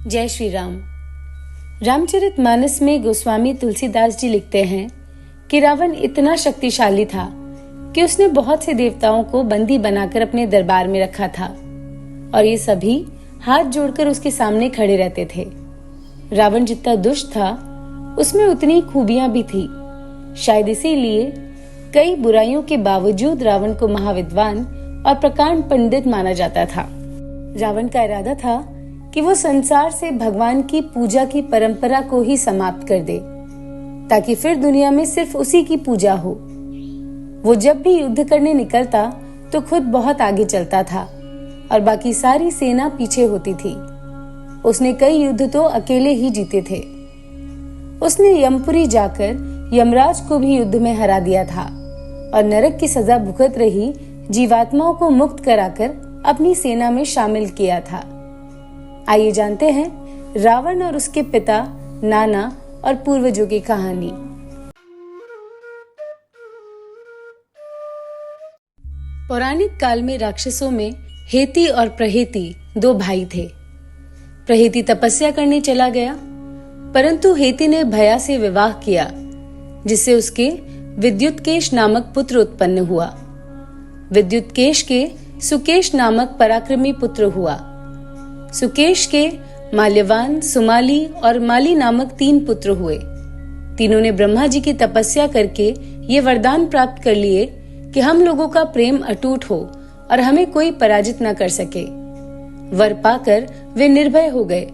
जय श्री राम। रामचरितमानस में गोस्वामी तुलसीदास जी लिखते हैं कि रावण इतना शक्तिशाली था कि उसने बहुत से देवताओं को बंदी बनाकर अपने दरबार में रखा था और ये सभी हाथ जोड़कर उसके सामने खड़े रहते थे। रावण जितना दुष्ट था उसमें उतनी खूबियां भी थी। शायद इसीलिए कई बुराइयों के बावजूद रावण को महाविद्वान और प्रकांड पंडित माना जाता था। रावण का इरादा था कि वो संसार से भगवान की पूजा की परंपरा को ही समाप्त कर दे ताकि फिर दुनिया में सिर्फ उसी की पूजा हो। वो जब भी युद्ध करने निकलता तो खुद बहुत आगे चलता था और बाकी सारी सेना पीछे होती थी। उसने कई युद्ध तो अकेले ही जीते थे। उसने यमपुरी जाकर यमराज को भी युद्ध में हरा दिया था और नरक की सजा भुगत रही जीवात्माओं को मुक्त कराकर अपनी सेना में शामिल किया था। आइए जानते हैं रावण और उसके पिता, नाना और पूर्वजों की कहानी। पौराणिक काल में राक्षसों में हेती और प्रहेती दो भाई थे। प्रहेती तपस्या करने चला गया, परंतु हेती ने भया से विवाह किया, जिससे उसके विद्युतकेश नामक पुत्र उत्पन्न हुआ। विद्युतकेश के सुकेश नामक पराक्रमी पुत्र हुआ। सुकेश के माल्यवान, सुमाली और माली नामक 3 पुत्र हुए। तीनों ने ब्रह्मा जी की तपस्या करके ये वरदान प्राप्त कर लिए कि हम लोगों का प्रेम अटूट हो और हमें कोई पराजित न कर सके। वर पाकर वे निर्भय हो गए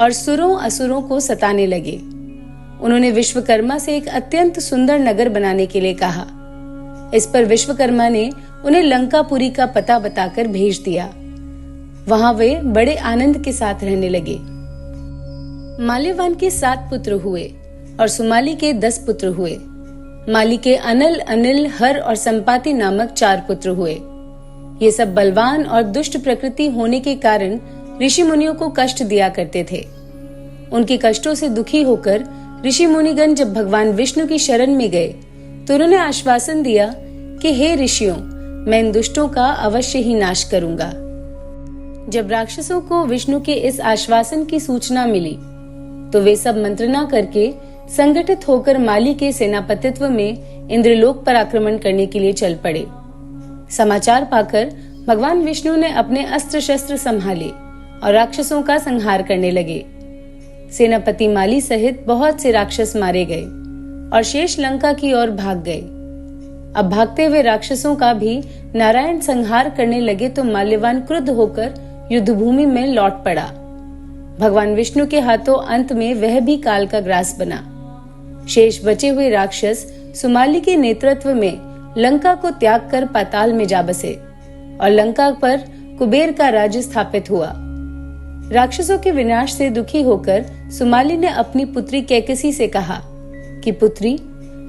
और सुरों असुरों को सताने लगे। उन्होंने विश्वकर्मा से एक अत्यंत सुंदर नगर बनाने के लिए कहा। इस पर विश्वकर्मा ने उन्हें लंकापुरी का पता बताकर भेज दिया। वहां वे बड़े आनंद के साथ रहने लगे। माल्यवान के 7 पुत्र हुए और सुमाली के 10 पुत्र हुए। माली के अनल, अनिल, हर और संपाति नामक 4 पुत्र हुए। ये सब बलवान और दुष्ट प्रकृति होने के कारण ऋषि मुनियों को कष्ट दिया करते थे। उनके कष्टों से दुखी होकर ऋषि मुनिगण जब भगवान विष्णु की शरण में गए तो उन्होंने आश्वासन दिया कि हे ऋषियों, मैं इन दुष्टों का अवश्य ही नाश करूंगा। जब राक्षसों को विष्णु के इस आश्वासन की सूचना मिली तो वे सब मंत्रणा करके संगठित होकर माली के सेनापतित्व में इंद्रलोक पर आक्रमण करने के लिए चल पड़े। समाचार पाकर भगवान विष्णु ने अपने अस्त्र शस्त्र संभाले और राक्षसों का संहार करने लगे। सेनापति माली सहित बहुत से राक्षस मारे गए और शेष लंका की ओर भाग गए। अब भागते हुए राक्षसों का भी नारायण संहार करने लगे तो माल्यवान क्रुद्ध होकर युद्धभूमि में लौट पड़ा। भगवान विष्णु के हाथों अंत में वह भी काल का ग्रास बना। शेष बचे हुए राक्षस सुमाली के नेतृत्व में लंका को त्याग कर पाताल में जा बसे और लंका पर कुबेर का राज्य स्थापित हुआ। राक्षसों के विनाश से दुखी होकर सुमाली ने अपनी पुत्री कैकसी से कहा कि पुत्री,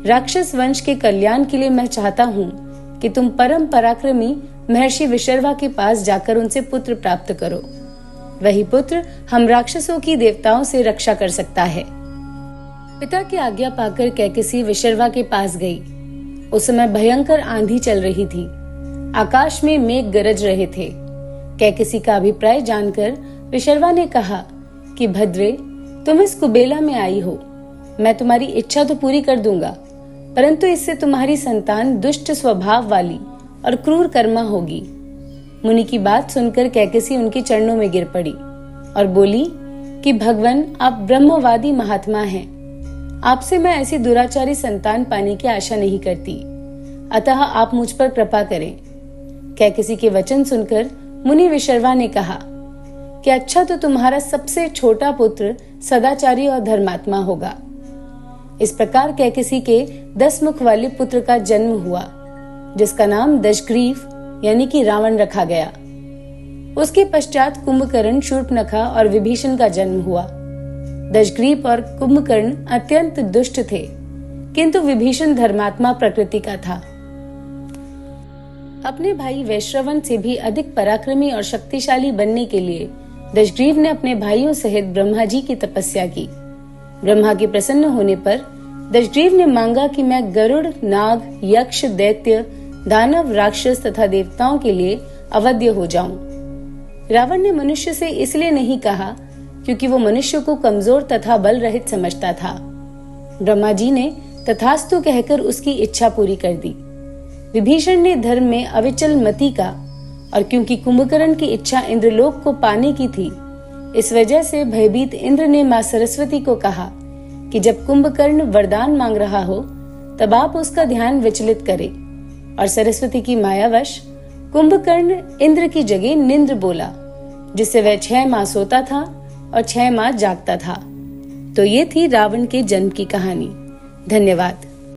राक्षस वंश के कल्याण के लिए मैं चाहता हूँ कि तुम परम पराक्रमी महर्षि विशर्वा के पास जाकर उनसे पुत्र प्राप्त करो। वही पुत्र हम राक्षसों की देवताओं से रक्षा कर सकता है। पिता की आज्ञा पाकर कैकसी विशर्वा के पास गई। उस समय भयंकर आंधी चल रही थी। आकाश में मेघ गरज रहे थे। कैकसी का अभिप्राय जानकर विशर्वा ने कहा कि भद्रे, तुम इस कुबेला में आई हो, मैं तुम्हारी इच्छा तो पूरी कर दूंगा, परंतु इससे तुम्हारी संतान दुष्ट स्वभाव वाली और क्रूर कर्मा होगी। मुनि की बात सुनकर कैकसी उनके चरणों में गिर पड़ी और बोली कि भगवान, आप ब्रह्मवादी महात्मा हैं। आपसे मैं ऐसी दुराचारी संतान पाने की आशा नहीं करती, अतः आप मुझ पर कृपा करें। कैकसी के वचन सुनकर मुनि विशर्वा ने कहा कि अच्छा, तो तुम्हारा सबसे छोटा पुत्र सदाचारी और धर्मात्मा होगा। इस प्रकार कैकसी के 10 मुख वाले पुत्र का जन्म हुआ, जिसका नाम दशग्रीव यानी कि रावण रखा गया। उसके पश्चात कुंभकर्ण, शूर्पणखा और विभीषण का जन्म हुआ। दशग्रीव और कुंभकर्ण अत्यंत दुष्ट थे, किंतु विभीषण धर्मात्मा प्रकृति का था। अपने भाई वैश्रवण से भी अधिक पराक्रमी और शक्तिशाली बनने के लिए दशग्रीव ने अपने भाइयों सहित ब्रह्मा जी की तपस्या की। ब्रह्मा के प्रसन्न होने पर दशग्रीव ने मांगा कि मैं गरुड़, नाग, यक्ष, दैत्य, दानव, राक्षस तथा देवताओं के लिए अवध्य हो जाऊं। रावण ने मनुष्य से इसलिए नहीं कहा क्योंकि वो मनुष्य को कमजोर तथा बल रहित समझता था। ब्रह्मा जी ने तथास्तु कहकर उसकी इच्छा पूरी कर दी। विभीषण ने धर्म में अविचल मति का, और क्योंकि कुंभकर्ण की इच्छा इंद्रलोक को पाने की थी, इस वजह से भयभीत इंद्र ने मां सरस्वती को कहा कि जब कुंभकर्ण वरदान मांग रहा हो तब आप उसका ध्यान विचलित करें। और सरस्वती की मायावश कुंभकर्ण इंद्र की जगह निंद्र बोला, जिससे वह 6 माह सोता था और 6 माह जागता था। तो ये थी रावण के जन्म की कहानी। धन्यवाद।